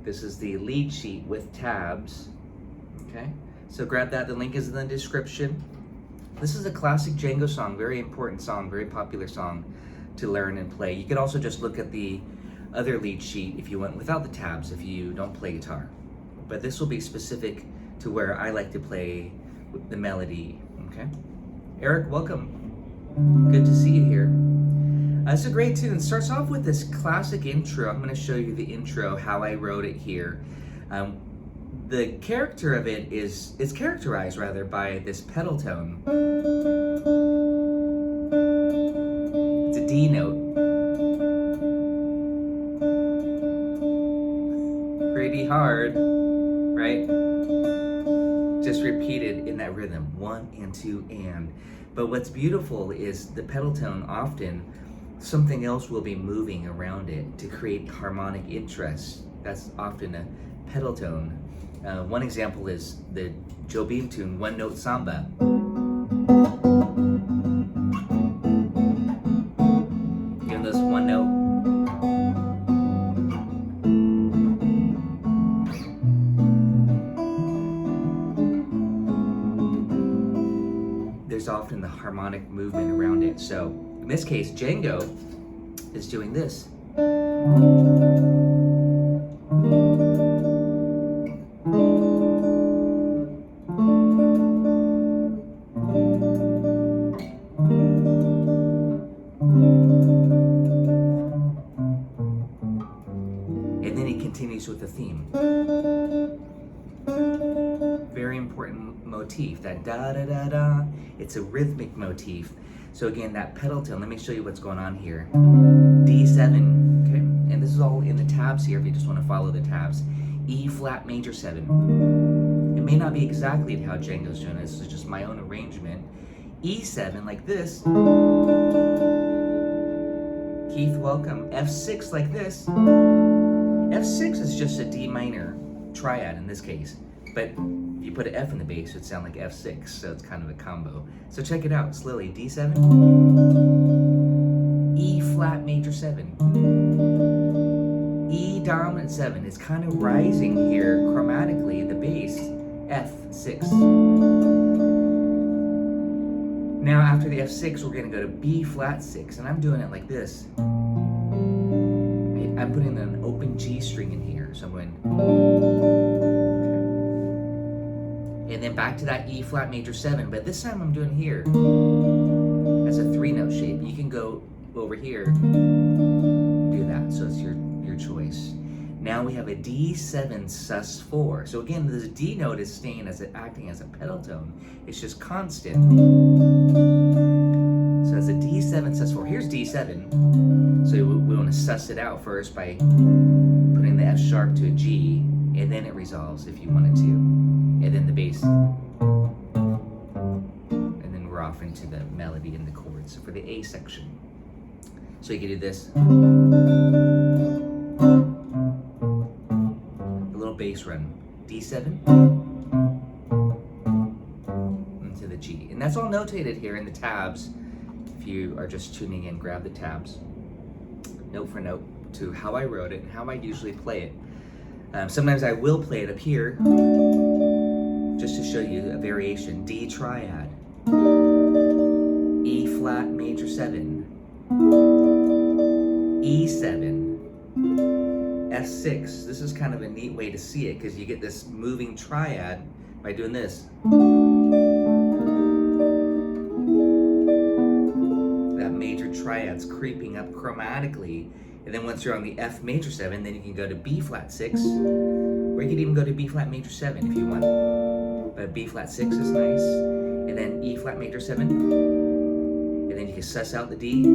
This is the lead sheet with tabs. Okay, so grab that. The link is in the description. This is a classic Django song, very important song, very popular song to learn and play. You could also just look at the other lead sheet if you went without the tabs, if you don't play guitar. But this will be specific to where I like to play the melody, okay? Eric, welcome. Good to see you here. It's a great tune. It starts off with this classic intro. I'm going to show you the intro, how I wrote it here. The character of it is characterized rather by this pedal tone. It's a D note. Pretty hard, right? Just repeated in that rhythm, 1 and 2 and. But what's beautiful is the pedal tone often, something else will be moving around it to create harmonic interest. That's often a pedal tone. One example is the Jobim tune, One Note Samba. You know, those one note. There's often the harmonic movement around it. So in this case, Django is doing this. And then he continues with the theme. Very important motif, that da da da da. It's a rhythmic motif. So again, that pedal tone, let me show you what's going on here. D7, okay? And this is all in the tabs here if you just want to follow the tabs. E flat major 7. It may not be exactly how Django's doing it. This is just my own arrangement. E7 like this. Keith, welcome. F6 like this. F6 is just a D minor triad in this case. But if you put an F in the bass, it would sound like F6, so it's kind of a combo. So check it out, slowly. D7, E flat major 7, E dominant 7. It's kind of rising here chromatically, the bass, F6. Now after the F6, we're gonna go to B flat 6, and I'm doing it like this. I'm putting an open G string in here, so I'm going, and then back to that E flat major 7, but this time I'm doing here as a 3-note shape. You can go over here, do that, so it's your choice. Now we have a D7 sus4. So again, this D note is staying as acting as a pedal tone. It's just constant. So it's a D7 sus4. Here's D7. So we want to suss it out first by putting the F sharp to a G, and then it resolves if you wanted to. And then the bass. And then we're off into the melody and the chords. So for the A section. So you can do this. A little bass run. D7. Into the G. And that's all notated here in the tabs. If you are just tuning in, grab the tabs. Note for note to how I wrote it and how I usually play it. Sometimes I will play it up here just to show you a variation. D triad, E flat major 7, E7, F6. This is kind of a neat way to see it because you get this moving triad by doing this. That major triad's creeping up chromatically. And then once you're on the F major 7, then you can go to B flat 6, or you could even go to B flat major 7 if you want. But B flat 6 is nice, and then E flat major 7, and then you can suss out the D,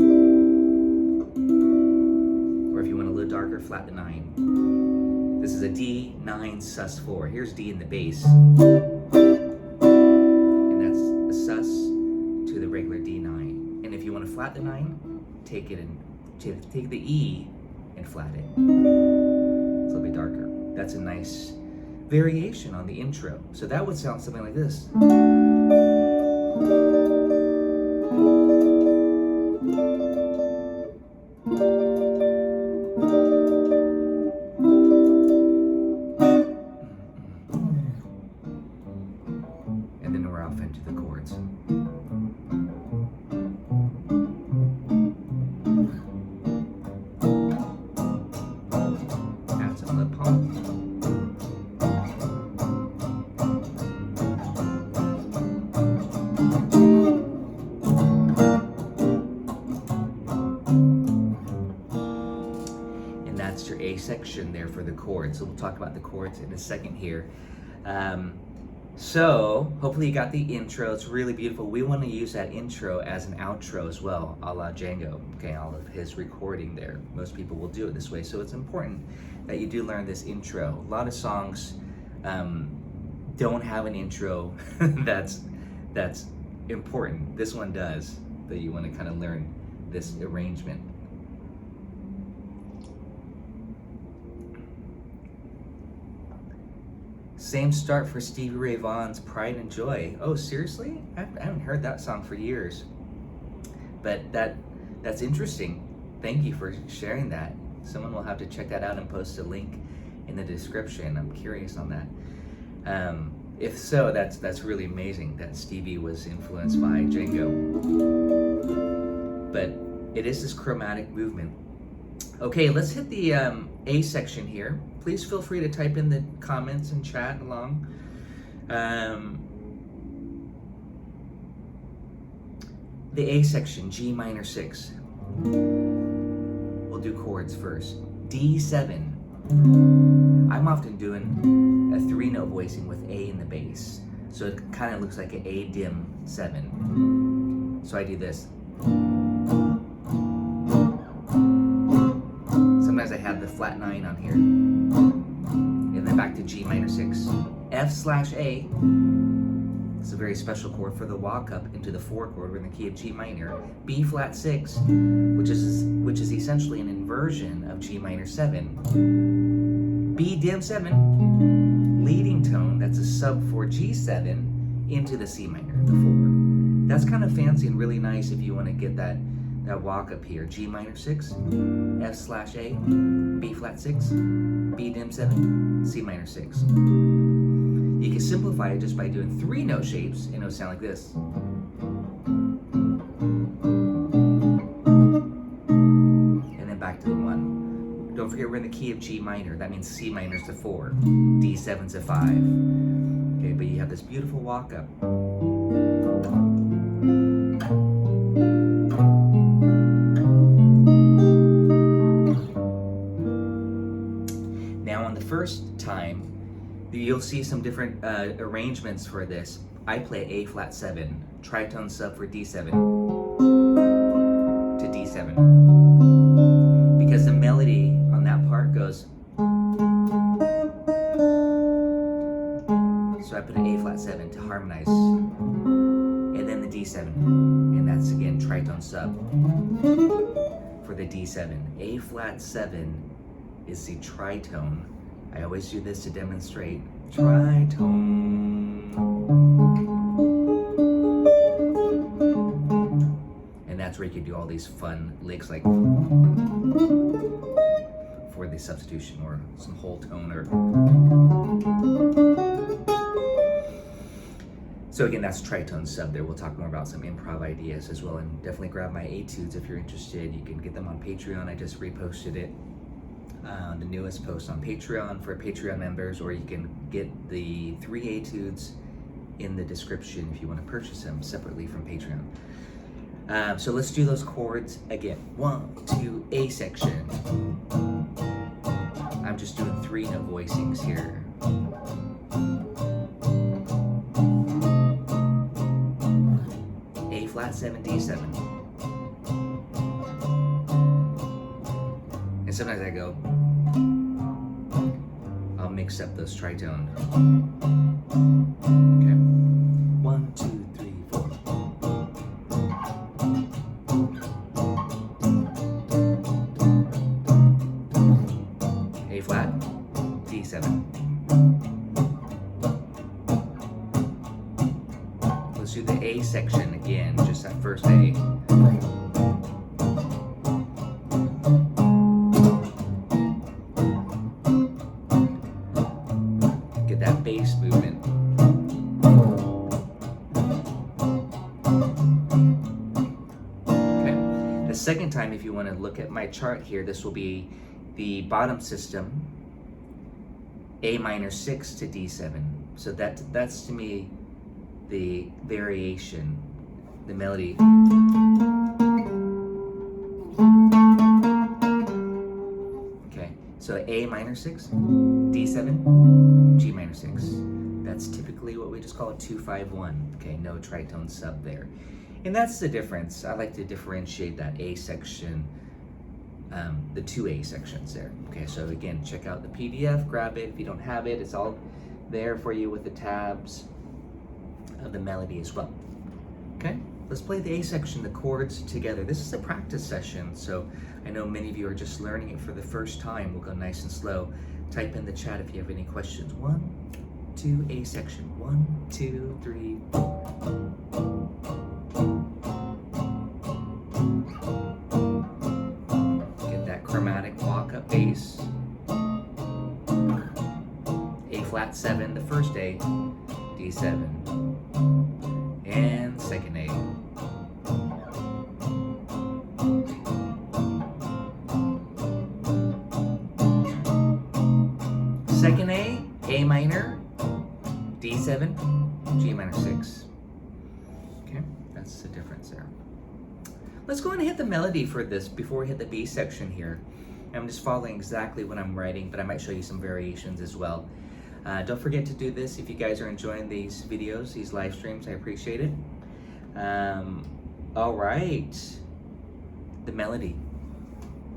or if you want a little darker, flat the 9. This is a D9 sus4. Here's D in the bass, and that's a sus to the regular D9. And if you want to flat the 9, take it and take the E and flat it. It's a little bit darker. That's a nice variation on the intro. So that would sound something like this. section there for the chords. So we'll talk about the chords in a second here. So hopefully you got the intro. It's really beautiful. We want to use that intro as an outro as well, a la Django. Okay, all of his recording there. Most people will do it this way. So it's important that you do learn this intro. A lot of songs don't have an intro that's important. This one does, that you want to kind of learn this arrangement. Same start for Stevie Ray Vaughan's Pride and Joy. Oh, seriously? I haven't heard that song for years. But that's interesting. Thank you for sharing that. Someone will have to check that out and post a link in the description. I'm curious on that. If so, that's really amazing that Stevie was influenced by Django. But it is this chromatic movement. Okay, let's hit the A section here. Please feel free to type in the comments and chat along. The A section, G minor 6. We'll do chords first. D7. I'm often doing a 3-note voicing with A in the bass. So it kind of looks like an A dim 7. So I do this. Sometimes I have the flat 9 on here. And then back to G minor 6. F/A. It's a very special chord for the walk up into the 4 chord. We're in the key of G minor. B flat 6, which is essentially an inversion of G minor 7. B dim 7, leading tone, that's a sub for G7 into the C minor, the 4. That's kind of fancy and really nice if you want to get that walk up here. G minor 6, F/A, B flat 6, B dim 7, C minor 6. You can simplify it just by doing 3-note shapes, and it'll sound like this. And then back to the 1. Don't forget we're in the key of G minor. That means C minor's a 4, D7's a 5. Okay, but you have this beautiful walk up. Now on the first time, you'll see some different arrangements for this. I play A flat 7, tritone sub for D7 to D7. Because the melody on that part goes. So I put an A flat 7 to harmonize. And then the D7. And that's again tritone sub for the D7. A flat 7 is the tritone. I always do this to demonstrate tritone. And that's where you can do all these fun licks like for the substitution or some whole tone or. So again, that's tritone sub there. We'll talk more about some improv ideas as well, and definitely grab my etudes if you're interested. You can get them on Patreon. I just reposted it. The newest post on Patreon for Patreon members, or you can get the 3 etudes in the description if you want to purchase them separately from Patreon. So let's do those chords again. 1, 2, A section. I'm just doing 3-note voicings here. A flat 7, D7. And sometimes I go, I'll mix up those tritone. Okay. 1, 2, 3, 4. A flat, D7. Let's do the A section again, just that first A. Bass movement. Okay. The second time, if you want to look at my chart here, this will be the bottom system, A minor 6 to D7. So that's to me the variation, the melody. Okay. So A minor 6, D7, G minor 6. That's typically what we just call a 2-5-1. Okay, no tritone sub there. And that's the difference. I like to differentiate that A section, the 2 A sections there. Okay, so again, check out the PDF, grab it. If you don't have it, it's all there for you with the tabs of the melody as well. Okay, let's play the A section, the chords together. This is a practice session, so I know many of you are just learning it for the first time. We'll go nice and slow. Type in the chat if you have any questions. 1, 2, A section. 1, 2, 3, 4. Get that chromatic walk up bass. A flat 7, the first A, D7, and second A. Second A minor, D7, G minor 6. Okay, that's the difference there. Let's go ahead and hit the melody for this before we hit the B section here. I'm just following exactly what I'm writing, but I might show you some variations as well. Don't forget to do this if you guys are enjoying these videos, these live streams. I appreciate it. All right, the melody.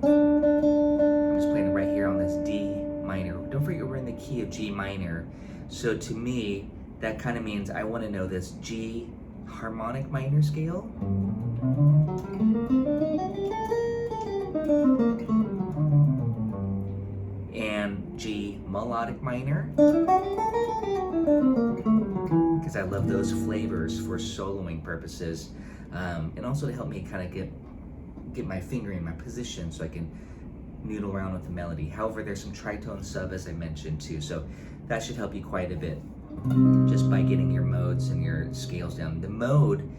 I'm just playing it right here on this D minor. Don't forget we're in the key of G minor. So to me, that kind of means I want to know this G harmonic minor scale. And G melodic minor, because I love those flavors for soloing purposes, and also to help me kind of get my finger in my position so I can noodle around with the melody. However, there's some tritone sub as I mentioned too, so that should help you quite a bit just by getting your modes and your scales down. The mode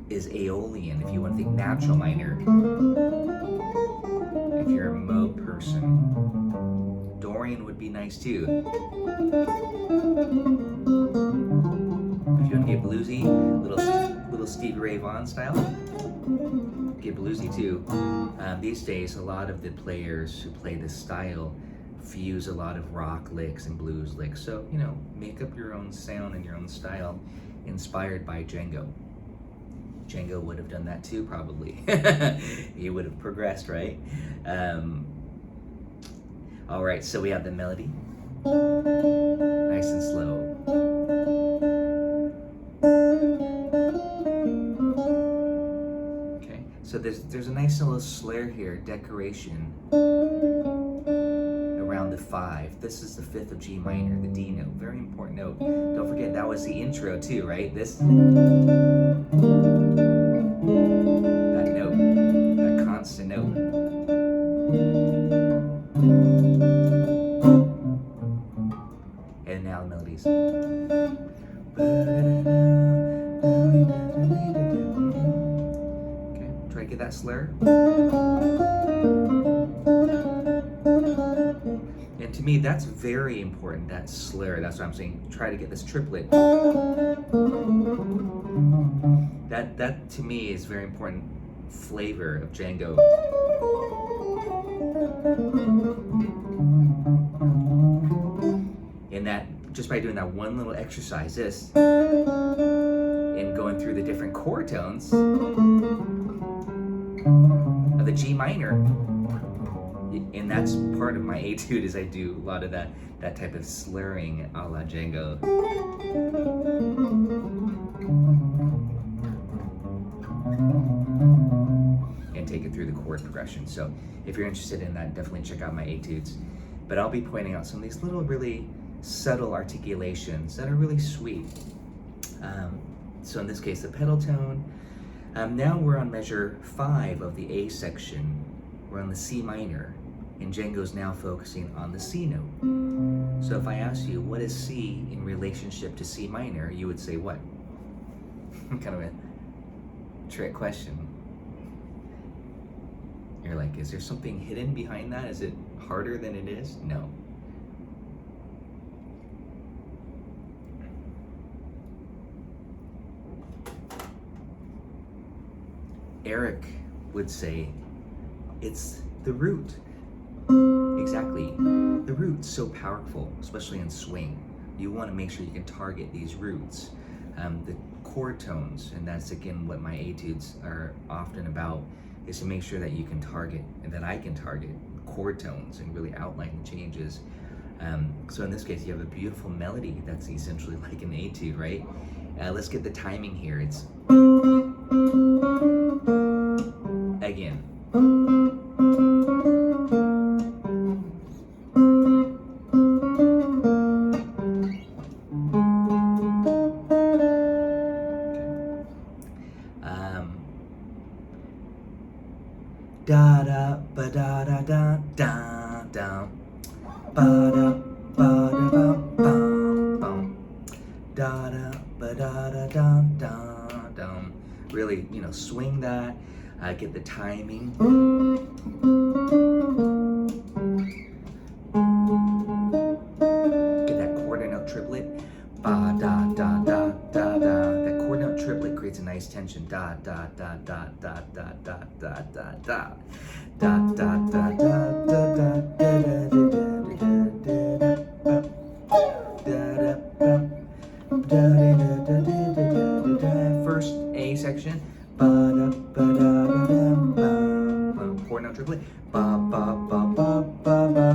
is Aeolian if you want to think natural minor, if you're a mode person. Dorian would be nice too. If you want to get bluesy, little Stevie Ray Vaughan style, get bluesy too. These days, a lot of the players who play this style fuse a lot of rock licks and blues licks. So, you know, make up your own sound and your own style inspired by Django. Django would have done that too, probably. He would have progressed, right? All right, so we have the melody. Nice and slow. Okay, so there's a nice little slur here, decoration around the 5. This is the 5th of G minor, the D note, very important note. Don't forget that was the intro too, right? This, that note, that constant note. And now the melodies. Okay, try to get that slur. And to me, that's very important, that slur. That's what I'm saying. Try to get this triplet. That to me is very important flavor of Django. And that, just by doing that one little exercise, this, and going through the different chord tones of the G minor, and that's part of my etude, is I do a lot of that type of slurring a la Django. And take it through the chord progression. So if you're interested in that, definitely check out my etudes. But I'll be pointing out some of these little really subtle articulations that are really sweet. So in this case, the pedal tone. Now we're on measure 5 of the A section. We're on the C minor, and Django's now focusing on the C note. So if I ask you, what is C in relationship to C minor, you would say what? Kind of a trick question. You're like, is there something hidden behind that? Is it harder than it is? No. Eric would say it's the root. exactly. The root's so powerful, especially in swing. You want to make sure you can target these roots. The chord tones, and that's again what my etudes are often about, is to make sure that you can target, and that I can target chord tones and really outline the changes. So in this case, you have a beautiful melody that's essentially like an etude, right? Let's get the timing here. It's again. Da da ba da da da da da ba da ba da ba bum bum da da ba da da da da dum. Really, swing that. Get the timing. Get that quarter note triplet. Ba da da da da da. That quarter note triplet creates a nice tension. Da da da da da da da da da da da da da da da da. First A section. Ba da ba da da da. Quarter note triplet. Ba ba ba ba ba ba.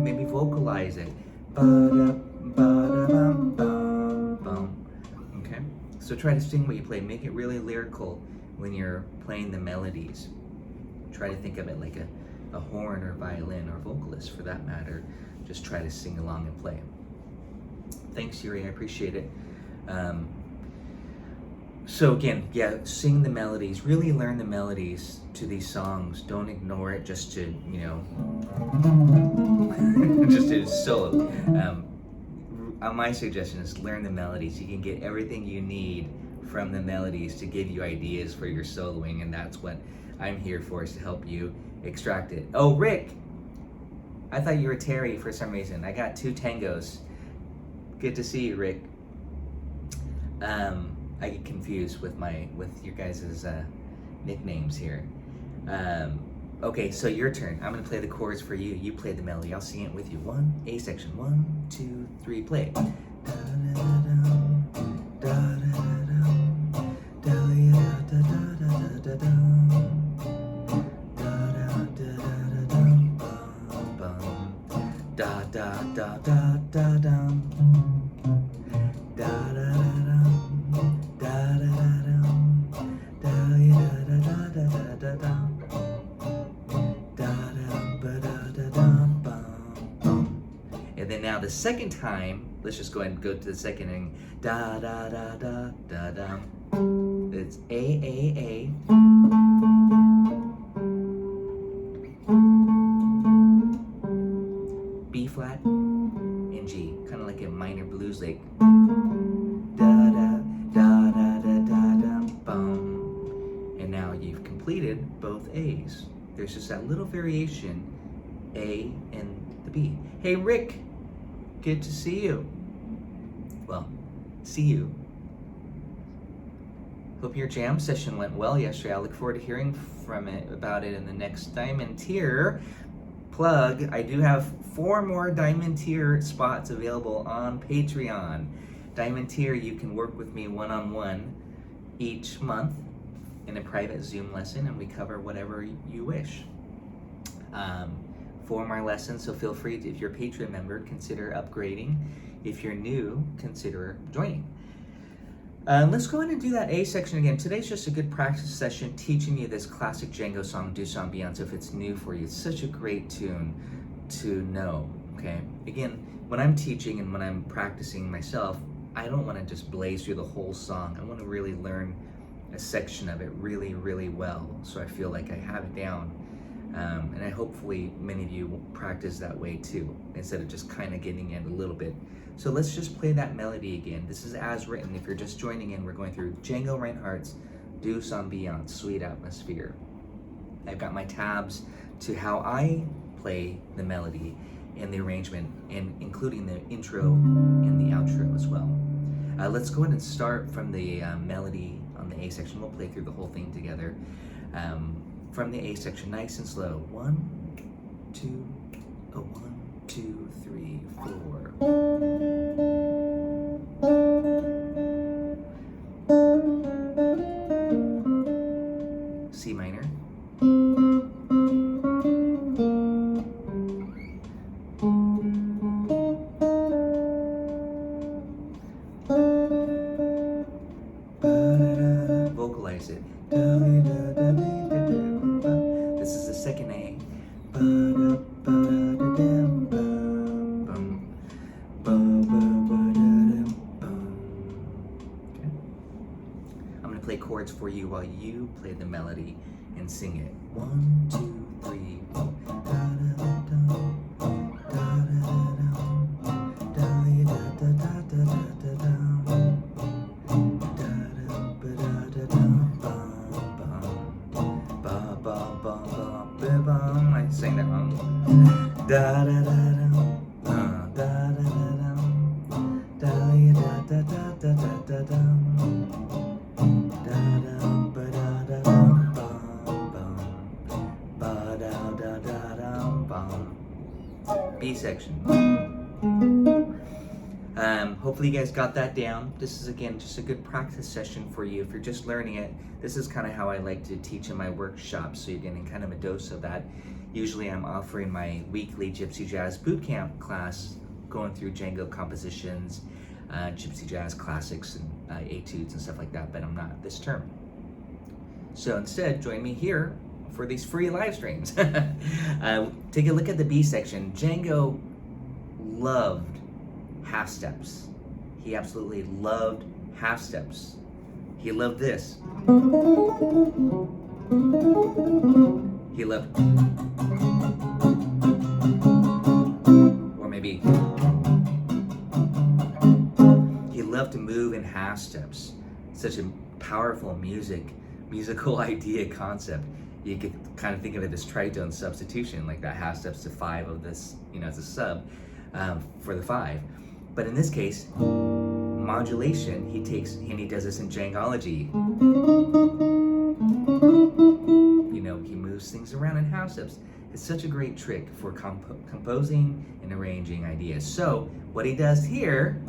Maybe vocalize it. Okay, so try to sing what you play. Make it really lyrical when you're playing the melodies. Try to think of it like a horn or violin or vocalist for that matter. Just try to sing along and play. Thanks, Yuri, I appreciate it. So again, yeah, sing the melodies, really learn the melodies to these songs. Don't ignore it just to, just to solo. My suggestion is learn the melodies. You can get everything you need from the melodies to give you ideas for your soloing, and that's what I'm here for, is to help you extract it. Oh, Rick! I thought you were Terry for some reason. I got 2 tangos. Good to see you, Rick. I get confused with your guys' nicknames here. Okay, so your turn. I'm gonna play the chords for you. You play the melody. I'll sing it with you. A section. 1, 2, 3, play. Da da da da da da. And then now the second time, let's just go ahead and go to the second and da da da da da da. It's A. B flat and G, kind of like a minor blues, like da da da da da da da bum. And now you've completed both A's. There's just that little variation, A and the B. Hey Rick, good to see you. Well, see you. Hope your jam session went well yesterday. I look forward to hearing about it in the next Diamond Tier. Plug, I do have 4 more Diamond Tier spots available on Patreon. Diamond Tier, you can work with me one-on-one each month in a private Zoom lesson, and we cover whatever you wish. 4 more lessons, so feel free to, if you're a Patreon member, consider upgrading. If you're new, consider joining. Let's go ahead and do that A section again. Today's just a good practice session teaching you this classic Django song, Douce, Ambiance, if it's new for you. It's such a great tune to know, okay? Again, when I'm teaching and when I'm practicing myself, I don't want to just blaze through the whole song. I want to really learn a section of it really, really well, so I feel like I have it down. And I hopefully many of you will practice that way too, instead of just kind of getting in a little bit. So let's just play that melody again. This is as written. If you're just joining in, we're going through Django Reinhardt's Douce, Ambiance, Sweet Atmosphere. I've got my tabs to how I play the melody and the arrangement, and including the intro and the outro as well. Let's go ahead and start from the melody on the A section. We'll play through the whole thing together. From the A section, nice and slow. 1, 2, 1, 2, 3, 4. C minor. Vocalize it. This is the second A. Okay. I'm going to play chords for you while you play the melody and sing it. 1, 2, 3, 4. I sang that wrong. Da da da da da da da da da da da da da B section. Hopefully you guys got that down. This is, again, just a good practice session for you. If you're just learning it, this is kind of how I like to teach in my workshops, so you're getting kind of a dose of that. Usually I'm offering my weekly Gypsy Jazz Bootcamp class, going through Django compositions, Gypsy Jazz classics, and etudes and stuff like that, but I'm not this term. So instead, join me here for these free live streams. Take a look at the B section. Django loved half steps. He absolutely loved half steps. He loved this. He loved, or maybe, he loved to move in half steps. Such a powerful musical idea concept. You could kind of think of it as tritone substitution, like that half steps to 5 of this, as a sub for the 5. But in this case, modulation, he takes, and he does this in Djangology. He moves things around in half steps. It's such a great trick for composing and arranging ideas. So what he does here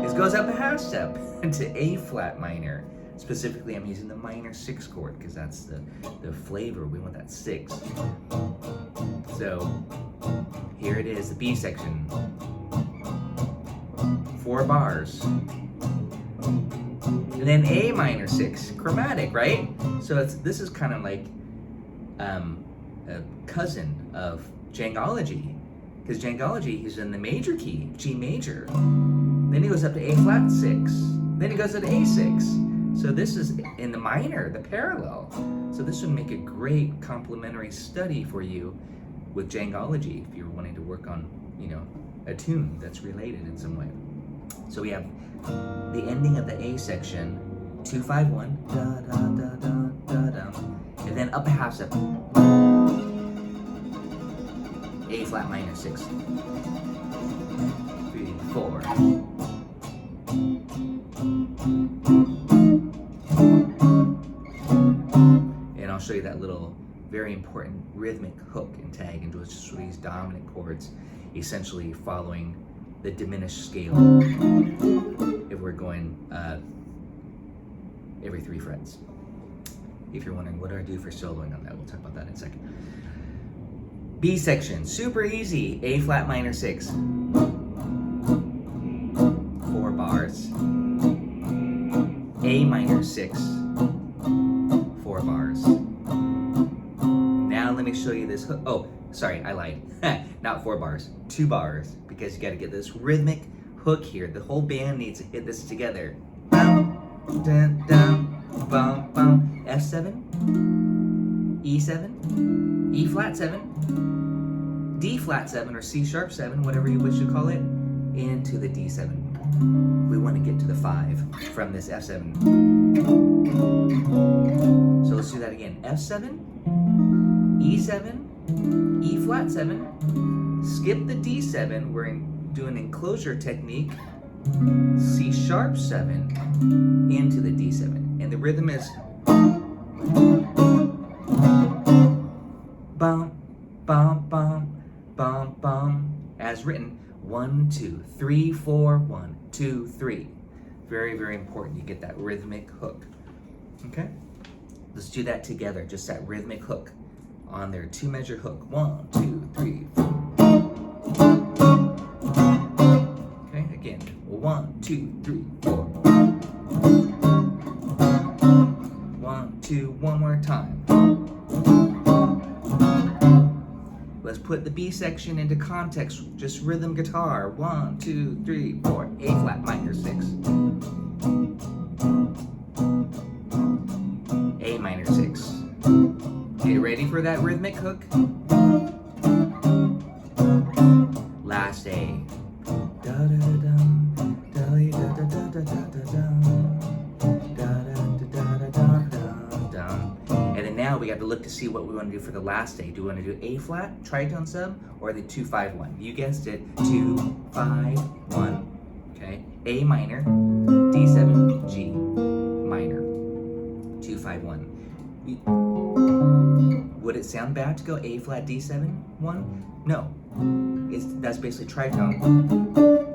is goes up a half step to A flat minor. Specifically, I'm using the minor 6 chord because that's the flavor. We want that 6. So here it is, the B section. 4 bars. And then A minor 6, chromatic, right? So this is kind of like a cousin of Djangology, because Djangology, he's in the major key, G major. Then he goes up to A flat 6. Then he goes up to A6. So this is in the minor, the parallel. So this would make a great complementary study for you with Djangology if you're wanting to work on, a tune that's related in some way. So we have the ending of the A section, 2, 5, 1, da da da da da da, and then up a half step, A flat minor 6, 3, 4. And I'll show you that little very important rhythmic hook and tag into just these dominant chords, essentially following the diminished scale if we're going every 3 frets. If you're wondering what do I do for soloing on that, we'll talk about that in a second. B section, super easy. A flat minor 6. 4 bars. A minor 6. 4 bars. Now let me show you this hook. Oh, sorry, I lied. Not 4 bars, 2 bars, because you got to get this rhythmic hook here. The whole band needs to hit this together. Bum, dun, dun, bum, bum. F7, E7, E flat 7, D flat 7, or C sharp 7, whatever you wish to call it, into the D7. We want to get to the 5 from this F7. So let's do that again. F7, E7, E flat 7, skip the D7, we're doing enclosure technique, C sharp 7 into the D7. And the rhythm is bum, bum, bum, bum, bum, as written. 1, 2, 3, 4, 1, 2, 3. Very, very important. You get that rhythmic hook. Okay? Let's do that together. Just that rhythmic hook on their 2-measure hook. 1, 2, 3, 4. Okay, again. 1, 2, 3, 4. 1, 2, one more time. Let's put the B section into context, just rhythm guitar. 1, 2, 3, 4, A flat minor 6. A minor 6. Get ready for that rhythmic hook. Last A. Da da da dum, da da da da da da da dum, da da da da da da dum. And then now we got to look to see what we want to do for the last A. Do we want to do A flat, tritone sub, or the 2 5 1? You guessed it, 2 5 1. Okay, A minor, D7, G minor, 2 5 1. Would it sound bad to go A flat D7 1? No. That's basically tritone,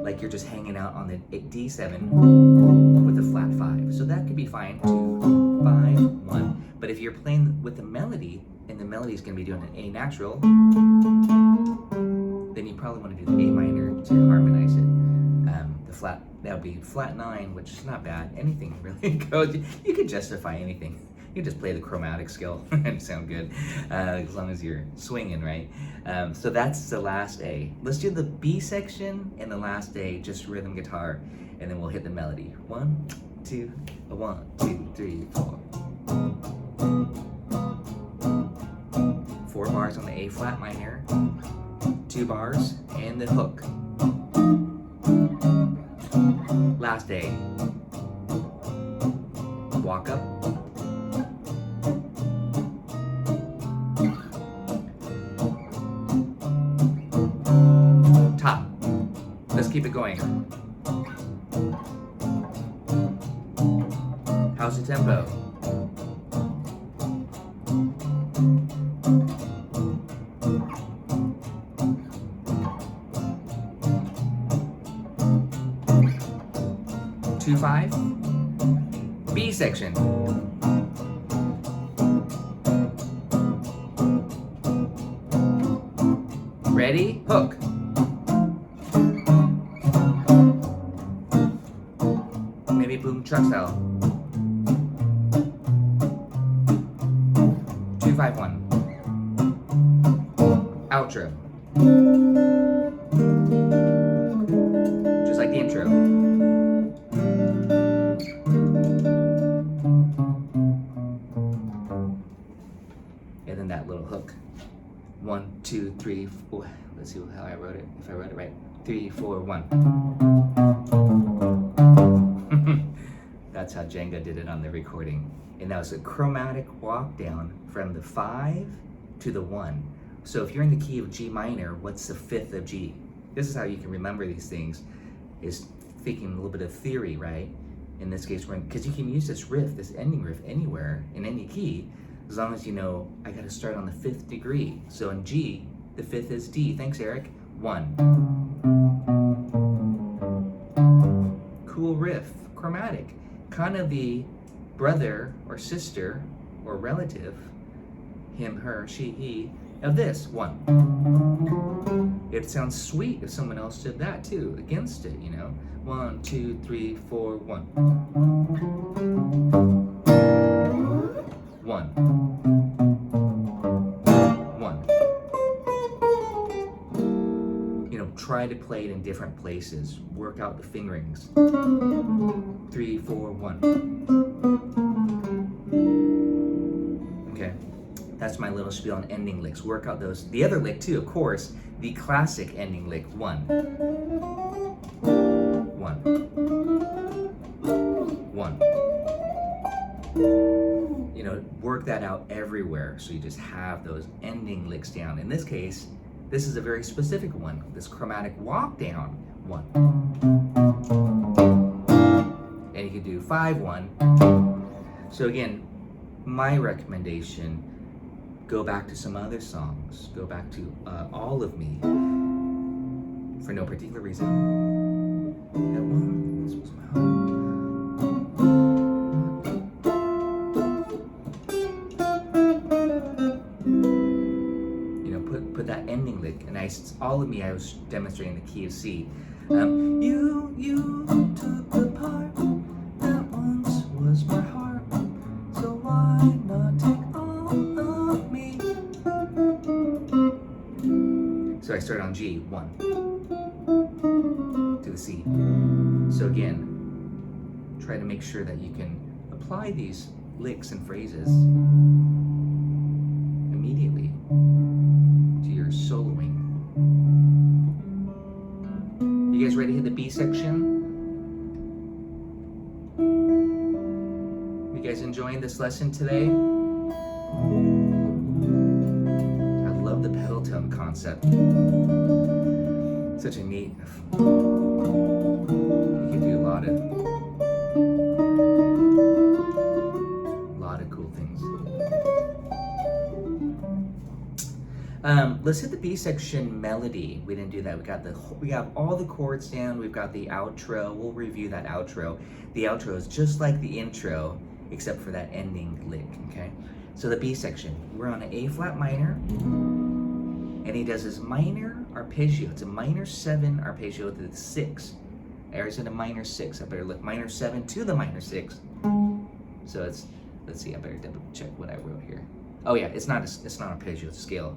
like you're just hanging out on the D7 with a flat 5. So that could be fine, 2 5 1. But if you're playing with the melody, and the melody is going to be doing an A natural, then you probably want to do the A minor to harmonize it. The flat, that would be flat 9, which is not bad. Anything really goes. You could justify anything. You just play the chromatic scale and sound good, as long as you're swinging, right? So that's the last A. Let's do the B section and the last A, just rhythm guitar, and then we'll hit the melody. 1, 2, 1, 2, 3, 4. 4 bars on the A flat minor, 2 bars, and the hook. Last A. Walk up. Top. Let's keep it going. How's the tempo? Two, 5. B section. Ready? Hook. Maybe boom truck style. 2 5 1. Outro. Just like the intro. And then that little hook. 1 2 3 4. Let's see how I wrote it. If I wrote it right. 3 4 1. That's how Django did it on the recording. And that was a chromatic walk down from the 5 to the 1. So if you're in the key of G minor, what's the 5th of G? This is how you can remember these things, is thinking a little bit of theory, right? In this case, because you can use this riff, this ending riff, anywhere, in any key, as long as you know, I gotta start on the 5th degree. So in G, the 5th is D. Thanks, Eric. 1. Cool riff, chromatic. Kind of the brother or sister or relative, him, her, she, he, of this 1. It sounds sweet if someone else did that too, against it, you know. 1 2 3 4 1. 1 1. You know, try to play it in different places. Work out the fingerings. 3 4 1. Okay. That's my little spiel on ending licks. Work out those. The other lick too, of course, the classic ending lick. 1 1 1. You know, work that out everywhere so you just have those ending licks down. In this case, this is a very specific one. This chromatic walk down 1. And you can do 5, 1. So again, my recommendation, go back to some other songs. Go back to All of Me for no particular reason. That one, this was my heart. Put that ending lick, and All of Me, I was demonstrating the key of C. You took the part that once was my heart, so why not take all of me? So I start on G, 1, to the C. So again, try to make sure that you can apply these licks and phrases immediately to your soloing. You guys ready to hit the B section? You guys enjoying this lesson today? I love the pedal tone concept. Such a neat. You can do a lot of cool things. Let's hit the B section melody. We didn't do that. We got all the chords down. We've got the outro. We'll review that outro. The outro is just like the intro, except for that ending lick. Okay. So the B section, we're on an A flat minor, and he does his minor arpeggio. It's a minor 7 arpeggio to the 6. There's in a minor 6. I better look minor 7 to the minor 6. So let's see. I better double check what I wrote here. Oh yeah, it's not arpeggio, it's a scale.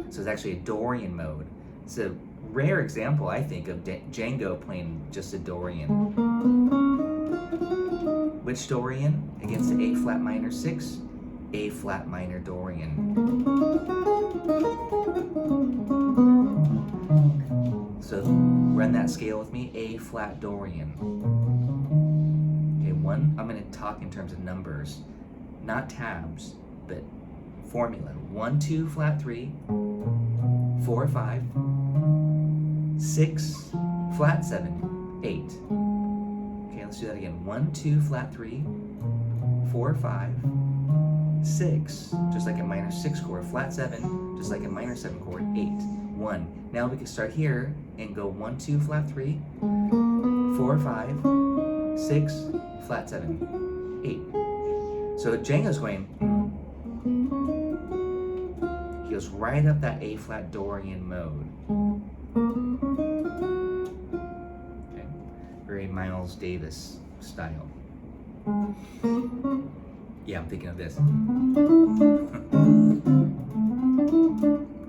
So it's actually a Dorian mode. It's a rare example, I think, of Django playing just a Dorian. Which Dorian? Against the A flat minor 6, A flat minor Dorian. So run that scale with me, A flat Dorian. Okay, 1, I'm gonna talk in terms of numbers. Not tabs, but formula. 1, 2, flat 3, 4, 5, 6, flat 7, 8. Okay, let's do that again. 1, 2, flat 3, 4, 5, 6, just like a minor 6 chord, flat 7, just like a minor 7 chord, 8, 1. Now we can start here and go 1, 2, flat 3, 4, 5, 6, flat 7, 8. So Django's going, he goes right up that A flat Dorian mode. Okay. Very Miles Davis style. Yeah, I'm thinking of this.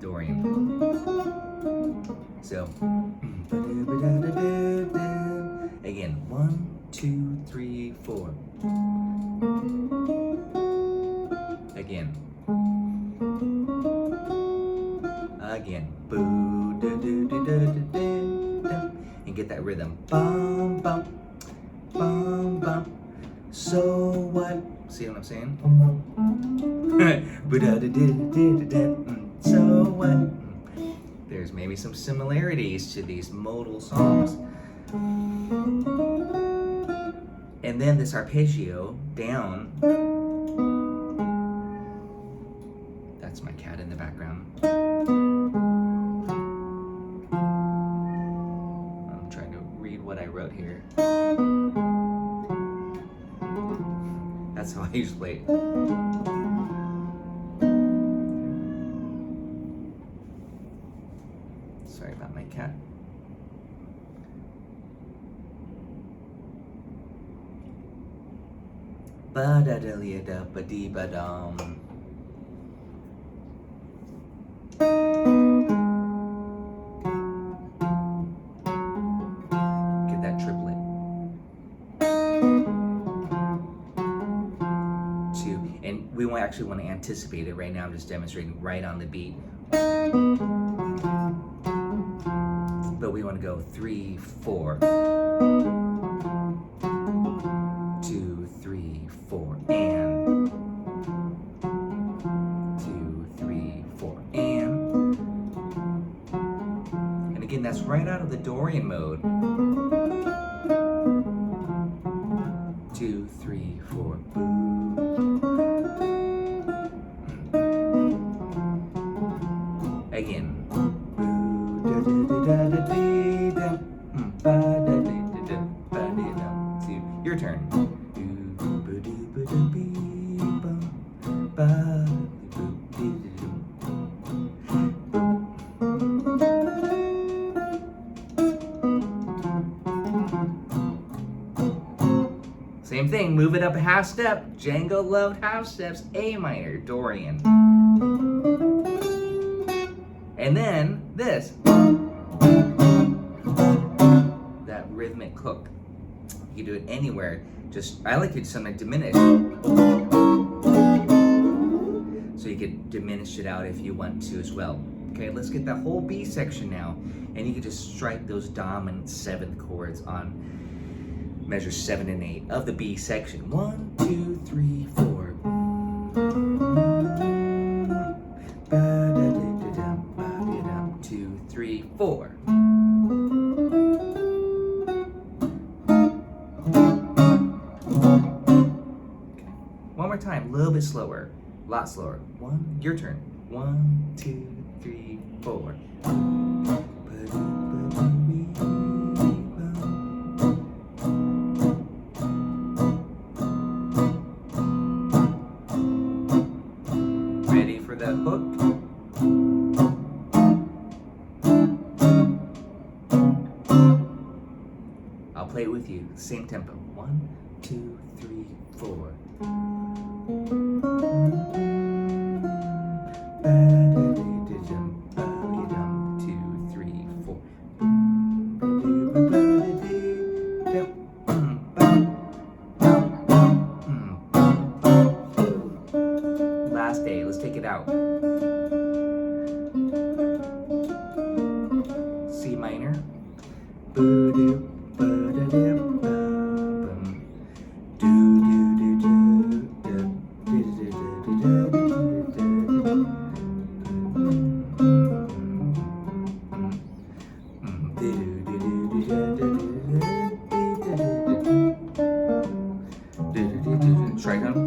Dorian. So, again, 1, 2, 3, 4. Again. Boo, da, da, da, da, da, da. And get that rhythm. Bum, bum, bum, bum. So what? See what I'm saying? So what? There's maybe some similarities to these modal songs. And then this arpeggio down. That's my cat in the background. I'm trying to read what I wrote here. That's how I usually play it. Sorry about my cat. Ba-da-da-lia-da-ba-dee-ba-dum. Get that triplet. 2, and we won't actually want to anticipate it right now. I'm just demonstrating right on the beat. But we want to go 3, 4. 2, 3, 4, and 2, 3, 4, and right out of the Dorian mode. 2, 3, 4. Again. Your turn. Same thing, move it up a half step. Django loved half steps. A minor, Dorian. And then this. That rhythmic hook. You can do it anywhere. Just, I like to do something diminished. So you could diminish it out if you want to as well. Okay, let's get that whole B section now. And you can just strike those dominant 7th chords on measure 7 and 8 of the B section. 1, 2, 3, 4. 2, 3, 4. One more time, a little bit slower, a lot slower. Your turn. 1, 2, 3, 4. Ready for the hook? I'll play it with you, same tempo. 1, 2, 3, 4. 2, 3, 4. Last day, let's take it out. C minor. Tritone.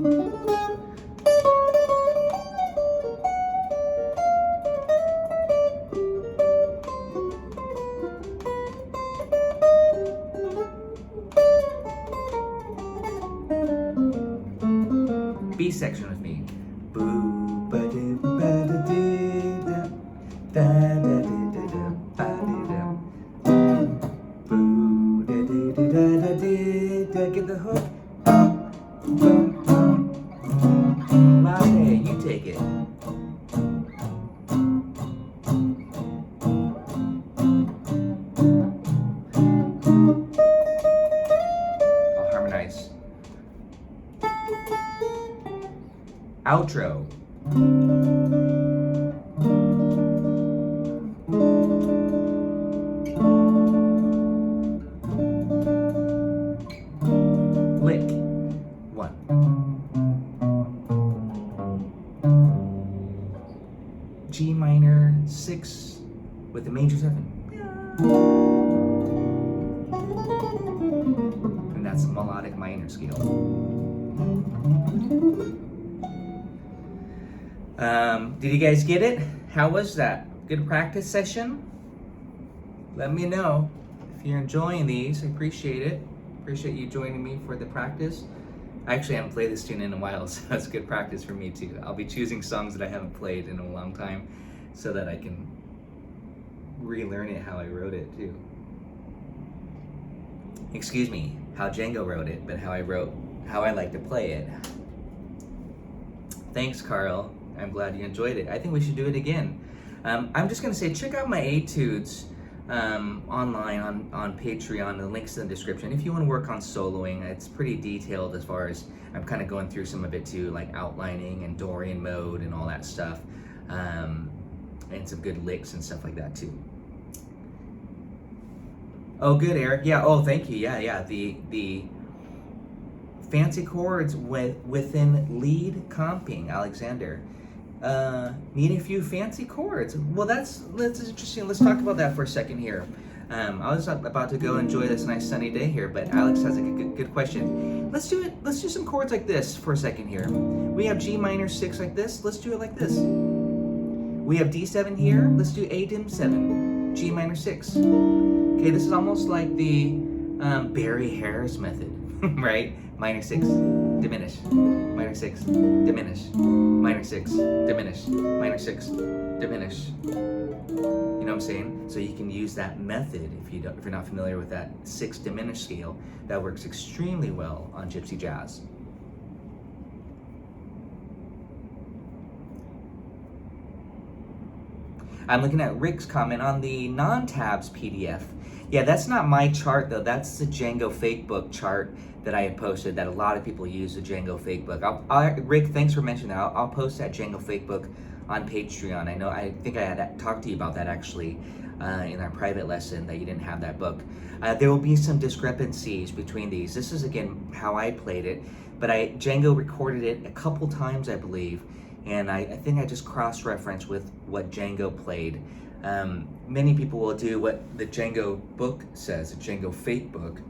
B section with me. Get the hook. Last day, you take it. I'll harmonize. Outro. Lick. 1. G minor 6 with the major 7. And that's a melodic minor scale. Did you guys get it? How was that? Good practice session? Let me know if you're enjoying these. I appreciate it. Appreciate you joining me for the practice. I actually haven't played this tune in a while, so that's good practice for me too. I'll be choosing songs that I haven't played in a long time so that I can relearn it how I wrote it too. Excuse me, how Django wrote it, but how I like to play it. Thanks, Carl. I'm glad you enjoyed it. I think we should do it again. I'm just gonna say, check out my etudes online on Patreon. The link's in the description. If you want to work on soloing, it's pretty detailed as far as I'm kind of going through some of it too, like outlining and Dorian mode and all that stuff, and some good licks and stuff like that too. Oh, good, Eric. Yeah. Oh, thank you. Yeah. The fancy chords within lead comping, Alexander. Need a few fancy chords. Well, that's interesting. Let's talk about that for a second here. I was about to go enjoy this nice sunny day here, but Alex has a good question. Let's do it. Let's do some chords like this for a second here. We have G minor 6 like this. Let's do it like this. We have D7 here. Let's do A dim 7, G minor 6. Okay, this is almost like the Barry Harris method, right? Minor 6, diminish, minor 6, diminish, minor 6, diminish, minor 6, diminish. You know what I'm saying? So you can use that method if you're not familiar with that 6 diminished scale. That works extremely well on Gypsy Jazz. I'm looking at Rick's comment on the non-tabs PDF. Yeah, that's not my chart though. That's the Django Fakebook chart that I had posted that a lot of people use, the Django Fakebook. Rick, thanks for mentioning that. I'll post that Django Fakebook on Patreon. I think I had talked to you about that actually in our private lesson, that you didn't have that book. There will be some discrepancies between these. This is again how I played it, but Django recorded it a couple times, I believe, and I think I just cross-referenced with what Django played. Many people will do what the Django book says, the Django Fakebook.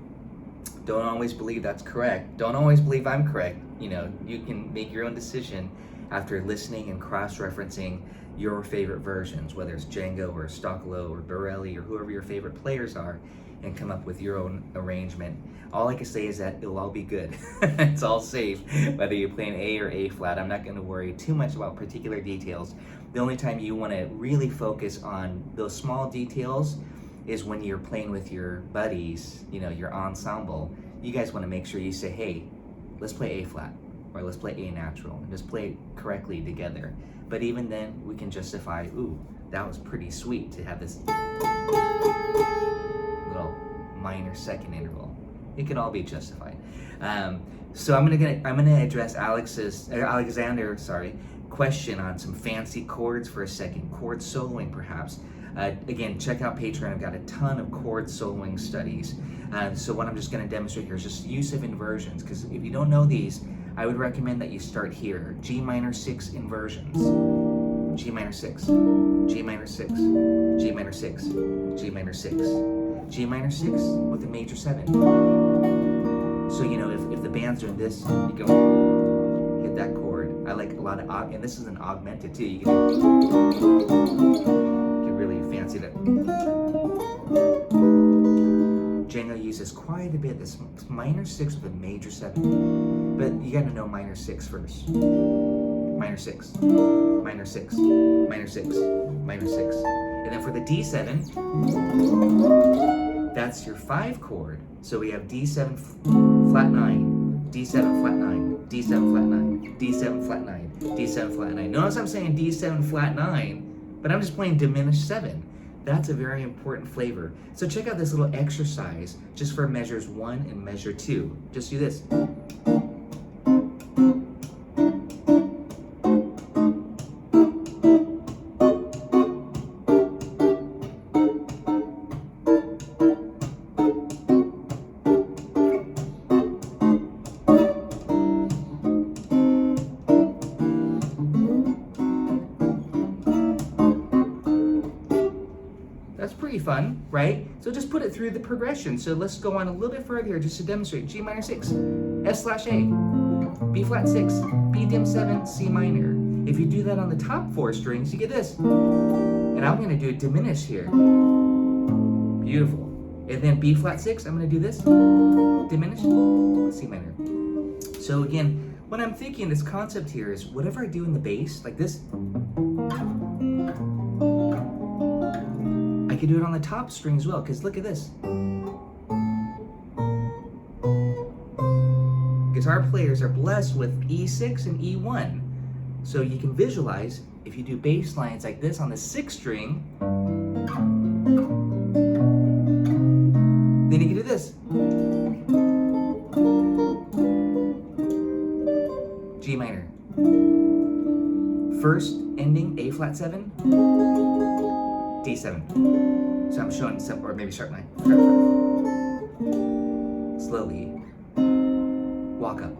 Don't always believe that's correct. Don't always believe I'm correct. You know, you can make your own decision after listening and cross-referencing your favorite versions, whether it's Django or Stocklow or Borelli or whoever your favorite players are, and come up with your own arrangement. All I can say is that it'll all be good. It's all safe, whether you play an A or A flat. I'm not going to worry too much about particular details. The only time you want to really focus on those small details is when you're playing with your buddies, you know, your ensemble. You guys want to make sure you say, hey, let's play A flat, or let's play A natural, and just play it correctly together. But even then, we can justify, ooh, that was pretty sweet to have this little minor second interval. It can all be justified. So I'm gonna address Alexander question on some fancy chords for a second. Chord soloing, perhaps. Again, check out Patreon. I've got a ton of chord soloing studies. So what I'm just going to demonstrate here is just use of inversions, because if you don't know these, I would recommend that you start here. G minor 6 inversions. G minor 6, G minor 6, G minor 6, G minor 6, G minor 6 with a major 7. So, you know, if the band's doing this, you go hit that chord. I like a lot of, and this is an augmented too. You can really fancy that. Django uses quite a bit, this minor 6 with a major 7. But you gotta know minor 6 first. Minor 6, minor 6, minor 6, minor 6. And then for the D7, that's your 5 chord. So we have D7 flat 9, D7 flat 9, D7 flat 9, D7 flat 9, D7 flat 9. Notice I'm saying D7 flat 9, but I'm just playing diminished 7. That's a very important flavor. So check out this little exercise just for measures 1 and measure 2. Just do this. Fun, right? So just put it through the progression. So let's go on a little bit further here just to demonstrate. G minor 6, S/A, B flat 6, B dim 7, C minor. If you do that on the top 4 strings, you get this. And I'm going to do it diminished here. Beautiful. And then B flat 6, I'm going to do this. Diminished, C minor. So again, what I'm thinking, this concept here is whatever I do in the bass, like this, I could do it on the top string as well, because look at this. Guitar players are blessed with E6 and E1. So you can visualize, if you do bass lines like this on the 6th string, then you can do this. G minor. First ending A flat 7, D7. So I'm showing some, or maybe sharp 9. Slowly walk up.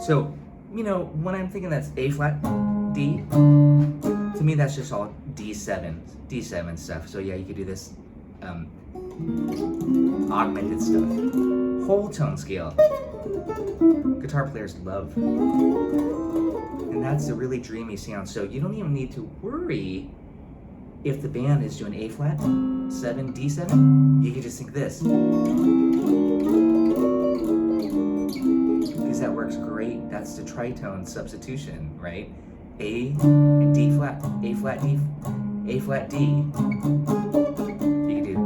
So, you know, when I'm thinking that's A flat, D, to me that's just all D7 stuff. So yeah, you could do this augmented stuff. Whole tone scale. Guitar players love. And that's a really dreamy sound. So you don't even need to worry if the band is doing A flat, 7, D7. You can just think this. Because that works great. That's the tritone substitution, right? A and D flat, A flat, D, A flat, D. You can do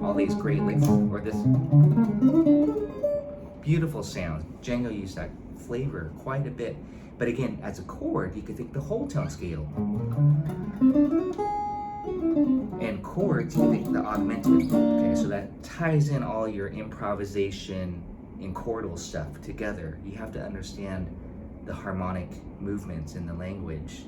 all these great licks, or this beautiful sound. Django used that flavor quite a bit. But again, as a chord, you could think the whole tone scale. And chords, you think the augmented. Okay, so that ties in all your improvisation and chordal stuff together. You have to understand the harmonic movements in the language.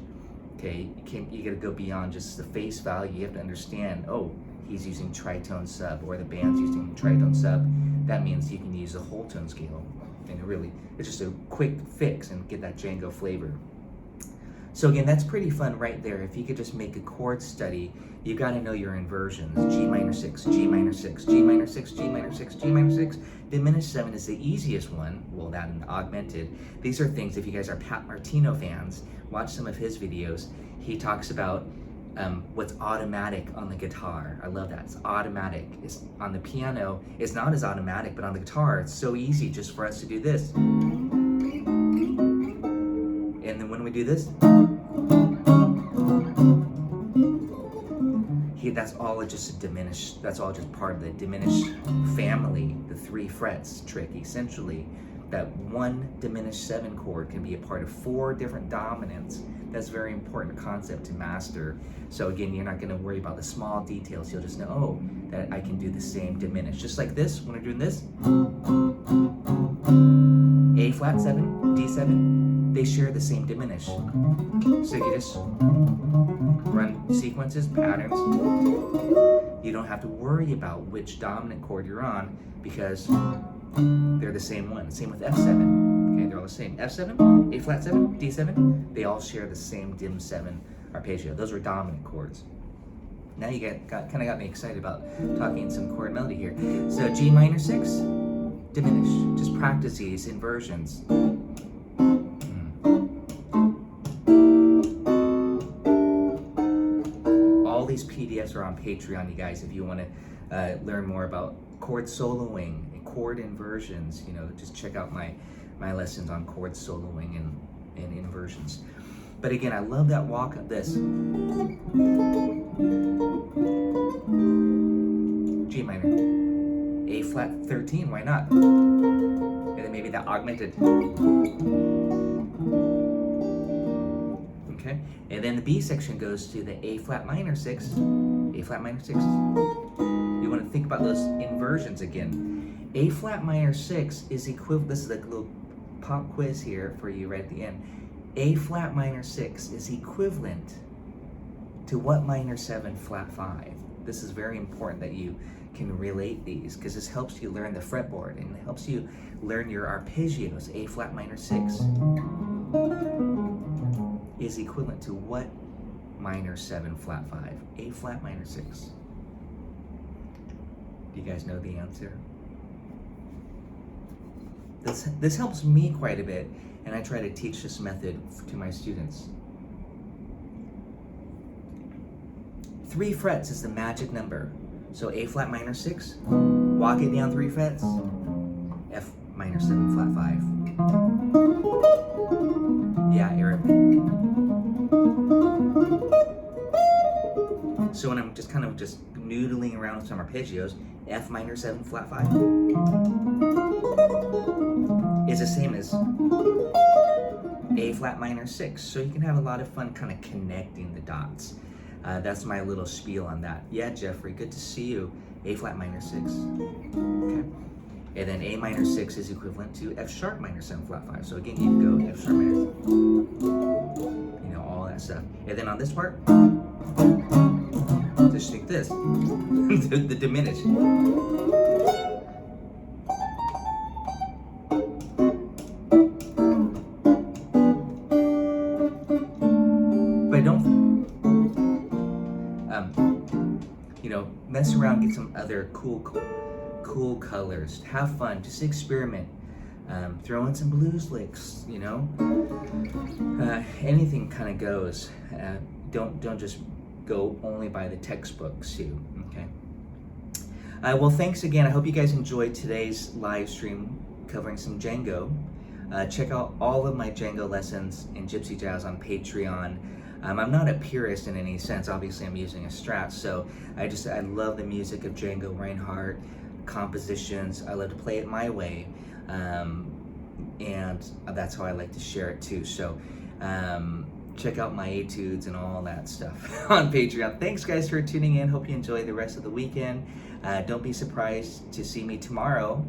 Okay, you gotta go beyond just the face value. You have to understand, oh, he's using tritone sub, or the band's using tritone sub. That means you can use the whole tone scale. And really, it's just a quick fix and get that Django flavor. So again, that's pretty fun right there. If you could just make a chord study, you gotta know your inversions. G minor 6, G minor 6, G minor 6, G minor 6, G minor 6. Diminished 7 is the easiest one. Well, that and augmented. These are things, if you guys are Pat Martino fans, watch some of his videos. He talks about what's automatic on the guitar. I love that. It's automatic. It's on the piano. It's not as automatic, but on the guitar, it's so easy just for us to do this. And then when we do this, that's all just a diminished, that's all just part of the diminished family, the 3 frets trick, essentially. That one diminished 7 chord can be a part of 4 different dominants. That's a very important concept to master. So again, you're not gonna worry about the small details. You'll just know, oh, that I can do the same diminished. Just like this, when we're doing this, A flat 7, D7, they share the same diminished. So you just run sequences, patterns. You don't have to worry about which dominant chord you're on because they're the same one. Same with F7. Okay, they're all the same. F7, A flat 7, D7, they all share the same dim 7 arpeggio. Those are dominant chords. Now you kind of got me excited about talking some chord melody here. So G minor 6, diminish. Just practice these inversions. All these PDFs are on Patreon, you guys, if you want to learn more about chord soloing and chord inversions. You know, just check out my lessons on chord soloing and inversions. But again, I love that walk of this. G minor, A flat 13, why not? And then maybe that augmented. Okay, and then the B section goes to the A flat minor 6, A flat minor 6. You want to think about those inversions again. A flat minor 6 is equivalent, this is a little pop quiz here for you right at the end. A flat minor 6 is equivalent to what minor 7 flat 5? This is very important that you can relate these because this helps you learn the fretboard and it helps you learn your arpeggios. A flat minor 6 is equivalent to what minor 7 flat 5? A flat minor 6. Do you guys know the answer? This helps me quite a bit, and I try to teach this method to my students. 3 frets is the magic number. So A flat minor 6, walk it down 3 frets, F minor 7 flat 5. Yeah, Eric. So when I'm just kind of just noodling around with some arpeggios, F minor 7 flat 5 is the same as A flat minor 6. So you can have a lot of fun kind of connecting the dots. That's my little spiel on that. Yeah, Jeffrey, good to see you. A flat minor 6. Okay. And then A minor 6 is equivalent to F sharp minor 7 flat 5. So again, you can go F sharp minor, you know, all that stuff. And then on this part, just take this, the diminished. you know, mess around, get some other cool colors, have fun, just experiment. Throw in some blues licks, you know. Anything kind of goes. Don't just go only by the textbooks too. Okay. Well, thanks again. I hope you guys enjoyed today's live stream covering some Django. Check out all of my Django lessons in Gypsy Jazz on Patreon. I'm not a purist in any sense. Obviously, I'm using a Strat, so I love the music of Django Reinhardt, compositions. I love to play it my way, and that's how I like to share it too. So check out my etudes and all that stuff on Patreon. Thanks guys for tuning in. Hope you enjoy the rest of the weekend. Don't be surprised to see me tomorrow